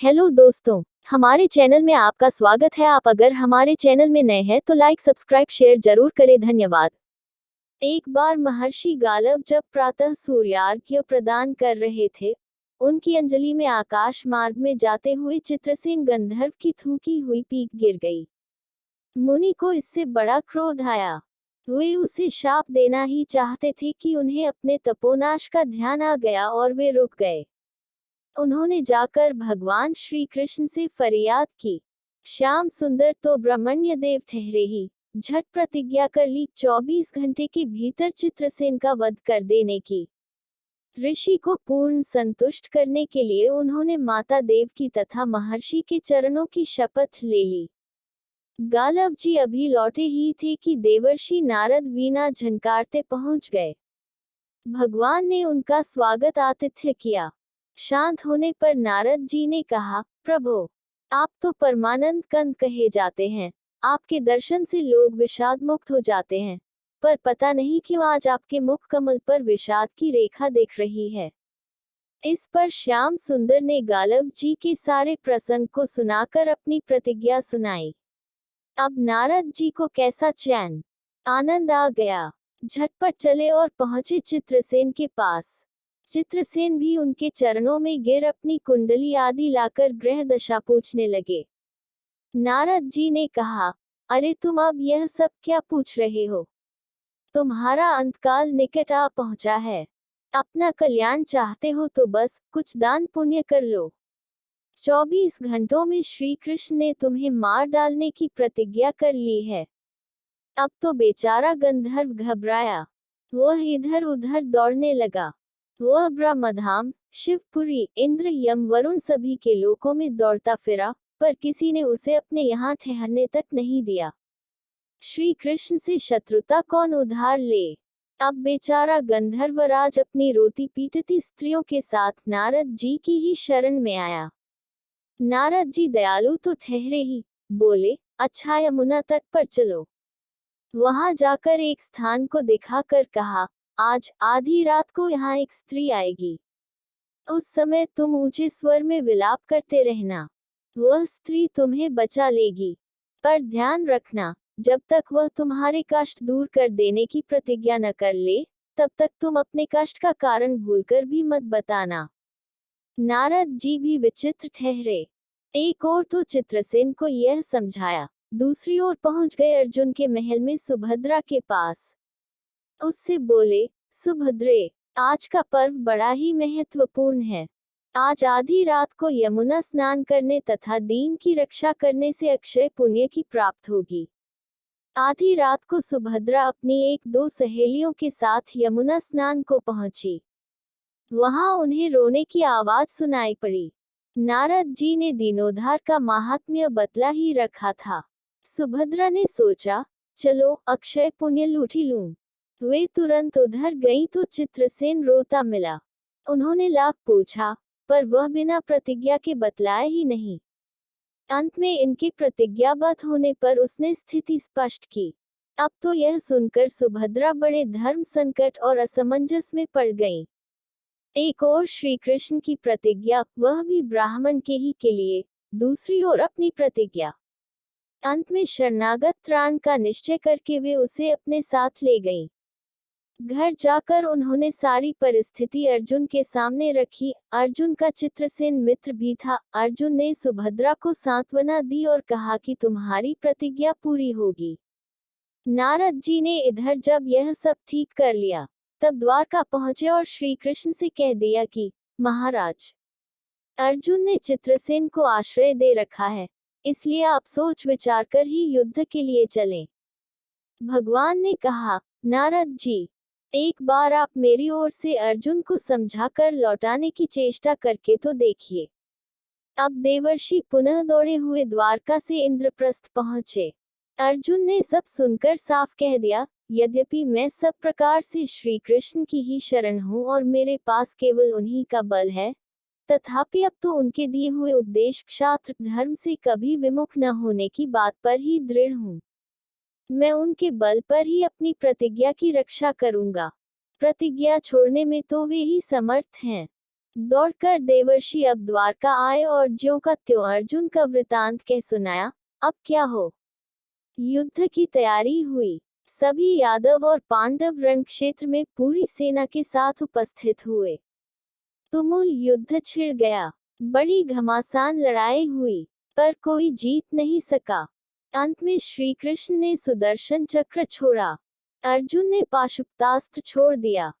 Hello दोस्तों, हमारे channel में आपका स्वागत है। आप अगर हमारे चैनल में नए हैं तो लाइक सब्सक्राइब शेयर जरूर करें, धन्यवाद। एक बार महर्षि गालव जब प्रातः सूर्यार्घ्य प्रदान कर रहे थे, उनकी अंजलि में आकाश मार्ग में जाते हुए चित्रसेन गंधर्व की थूकी हुई पीक गिर गई। मुनि को इससे बड़ा क्रोध आया। वे उसे शाप देना ही चाहते थे कि उन्हें अपने तपोनाश का ध्यान आ गया और वे रुक गए। उन्होंने जाकर भगवान श्री कृष्ण से फरियाद की, श्याम सुंदर तो ब्रह्मण्य देव ठहरे ही, झट प्रतिज्ञा कर ली 24 घंटे के भीतर चित्रसेन का वध कर देने की। ऋषि को पूर्ण संतुष्ट करने के लिए उन्होंने माता देव की तथा महर्षि के चरणों की शपथ ले ली। गालव जी अभी लौटे ही थे कि देवर्षि नारद वीणा झनकारते पहुंच गए। भगवान ने उनका स्वागत आतिथ्य किया। शांत होने पर नारद जी ने कहा, प्रभो, आप तो परमानंद कंद कहे जाते हैं। आपके दर्शन से लोग विषाद मुक्त हो जाते हैं, पर पता नहीं क्यों आज आपके मुख कमल पर विषाद की रेखा दिख रही है। इस पर श्याम सुंदर ने गालव जी के सारे प्रसंग को सुनाकर अपनी प्रतिज्ञा सुनाई। अब नारद जी को कैसा चैन आनंद आ गया। झटपट चले और पहुंचे चित्रसेन के पास। चित्रसेन भी उनके चरणों में गिर अपनी कुंडली आदि लाकर ग्रह दशा पूछने लगे। नारद जी ने कहा, अरे तुम अब यह सब क्या पूछ रहे हो? तुम्हारा अंतकाल निकट आ पहुंचा है। अपना कल्याण चाहते हो तो बस कुछ दान पुण्य कर लो। 24 घंटों में श्री कृष्ण ने तुम्हें मार डालने की प्रतिज्ञा कर ली है। अब तो बेचारा गंधर्व घबराया। वह इधर उधर दौड़ने लगा। वह ब्रह्मधाम, शिवपुरी, इंद्र, यम, वरुण सभी के लोकों में दौड़ता फिरा, पर किसी ने उसे अपने यहाँ ठहरने तक नहीं दिया। श्री कृष्ण से शत्रुता कौन उधार ले? अब बेचारा गंधर्वराज अपनी रोती पीटती स्त्रियों के साथ नारद जी की ही शरण में आया। नारद जी दयालु तो ठहरे ही, बोले, अच्छा यमुना तट पर चलो। वहां जाकर एक स्थान को दिखाकर कहा, आज आधी रात को यहाँ एक स्त्री आएगी। उस समय तुम ऊंचे स्वर में विलाप करते रहना। वह स्त्री तुम्हें बचा लेगी, पर ध्यान रखना, जब तक वह तुम्हारे कष्ट दूर कर देने की प्रतिज्ञा न कर ले, तब तक तुम अपने कष्ट का कारण भूलकर भी मत बताना। नारद जी भी विचित्र ठहरे। एक ओर तो चित्रसेन को यह समझाया, दूसरी ओर पहुंच गए अर्जुन के महल में सुभद्रा के पास। उससे बोले, सुभद्रे, आज का पर्व बड़ा ही महत्वपूर्ण है। आज आधी रात को यमुना स्नान करने तथा दीन की रक्षा करने से अक्षय पुण्य की प्राप्त होगी। आधी रात को सुभद्रा अपनी एक दो सहेलियों के साथ यमुना स्नान को पहुंची। वहां उन्हें रोने की आवाज सुनाई पड़ी। नारद जी ने दीनोद्धार का महात्म्य बतला ही रखा था। सुभद्रा ने सोचा, चलो अक्षय पुण्य लूट ही लूं। वे तुरंत उधर गईं तो चित्रसेन रोता मिला। उन्होंने लाख पूछा, पर वह बिना प्रतिज्ञा के बतलाए ही नहीं। अंत में इनके प्रतिज्ञाबद्ध होने पर उसने स्थिति स्पष्ट की। अब तो यह सुनकर सुभद्रा बड़े धर्म संकट और असमंजस में पड़ गईं। एक ओर श्री कृष्ण की प्रतिज्ञा, वह भी ब्राह्मण के ही के लिए, दूसरी ओर अपनी प्रतिज्ञा। अंत में शरणागत त्राण का निश्चय करके वे उसे अपने साथ ले गईं। घर जाकर उन्होंने सारी परिस्थिति अर्जुन के सामने रखी। अर्जुन का चित्रसेन मित्र भी था। अर्जुन ने सुभद्रा को सांत्वना दी और कहा कि तुम्हारी प्रतिज्ञा पूरी होगी। नारद जी ने इधर जब यह सब ठीक कर लिया, तब द्वारका पहुंचे और श्री कृष्ण से कह दिया कि महाराज, अर्जुन ने चित्रसेन को आश्रय दे रखा है, इसलिए आप सोच विचार कर ही युद्ध के लिए चलें। भगवान ने कहा, नारद जी, एक बार आप मेरी ओर से अर्जुन को समझाकर लौटाने की चेष्टा करके तो देखिए। अब देवर्षि पुनः दौड़े हुए द्वारका से इंद्रप्रस्थ पहुंचे। अर्जुन ने सब सुनकर साफ कह दिया, यद्यपि मैं सब प्रकार से श्री कृष्ण की ही शरण हूँ और मेरे पास केवल उन्हीं का बल है, तथापि अब तो उनके दिए हुए उपदेश क्षात्र धर्म से कभी विमुख न होने की बात पर ही दृढ़ हूँ। मैं उनके बल पर ही अपनी प्रतिज्ञा की रक्षा करूंगा। प्रतिज्ञा छोड़ने में तो वे ही समर्थ हैं। दौड़कर देवर्षि अब द्वारका आए और ज्यों का त्यों अर्जुन का वृतांत कह सुनाया। अब क्या हो। युद्ध की तैयारी हुई। सभी यादव और पांडव रण क्षेत्र में पूरी सेना के साथ उपस्थित हुए। तुमुल युद्ध छिड़ गया। बड़ी घमासान लड़ाई हुई, पर कोई जीत नहीं सका। अंत में श्री कृष्ण ने सुदर्शन चक्र छोड़ा। अर्जुन ने पाशुपतास्त्र छोड़ दिया।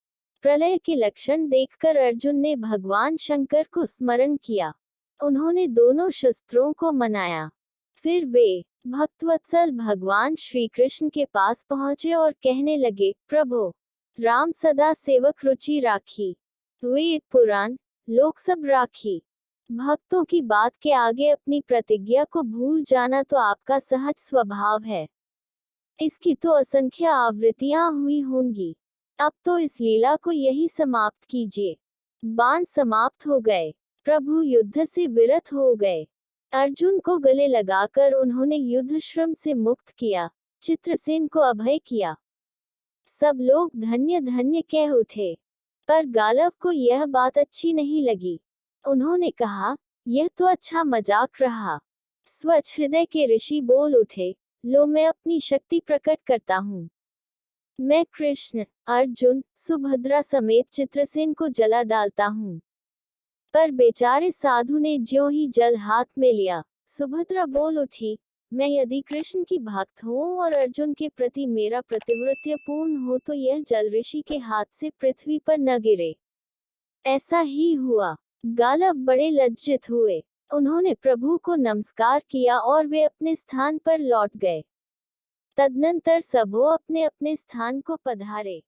प्रलय के लक्षण देखकर अर्जुन ने भगवान शंकर को स्मरण किया। उन्होंने दोनों शस्त्रों को मनाया। फिर वे भक्तवत्सल भगवान श्री कृष्ण के पास पहुंचे और कहने लगे, प्रभु, राम सदा सेवक रुचि राखी, वेद पुराण लोक सब राखी। भक्तों की बात के आगे अपनी प्रतिज्ञा को भूल जाना तो आपका सहज स्वभाव है। इसकी तो असंख्य आवृत्तियां हुई होंगी। अब तो इस लीला को यही समाप्त कीजिए। बाण समाप्त हो गए। प्रभु युद्ध से विरत हो गए। अर्जुन को गले लगाकर उन्होंने युद्ध श्रम से मुक्त किया। चित्रसेन को अभय किया। सब लोग धन्य धन्य कह उठे। पर गालव को यह बात अच्छी नहीं लगी। उन्होंने कहा, यह तो अच्छा मजाक रहा। स्वच्छ हृदय के ऋषि बोल उठे, लो मैं अपनी शक्ति प्रकट करता हूँ। मैं कृष्ण, अर्जुन, सुभद्रा समेत चित्रसेन को जला डालता हूँ। पर बेचारे साधु ने ज्यों ही जल हाथ में लिया, सुभद्रा बोल उठी, मैं यदि कृष्ण की भक्त हूँ और अर्जुन के प्रति मेरा प्रतिव्रत्य पूर्ण हो तो यह जल ऋषि के हाथ से पृथ्वी पर न गिरे। ऐसा ही हुआ। गालव बड़े लज्जित हुए। उन्होंने प्रभु को नमस्कार किया और वे अपने स्थान पर लौट गए। तदनंतर सबो अपने अपने स्थान को पधारे।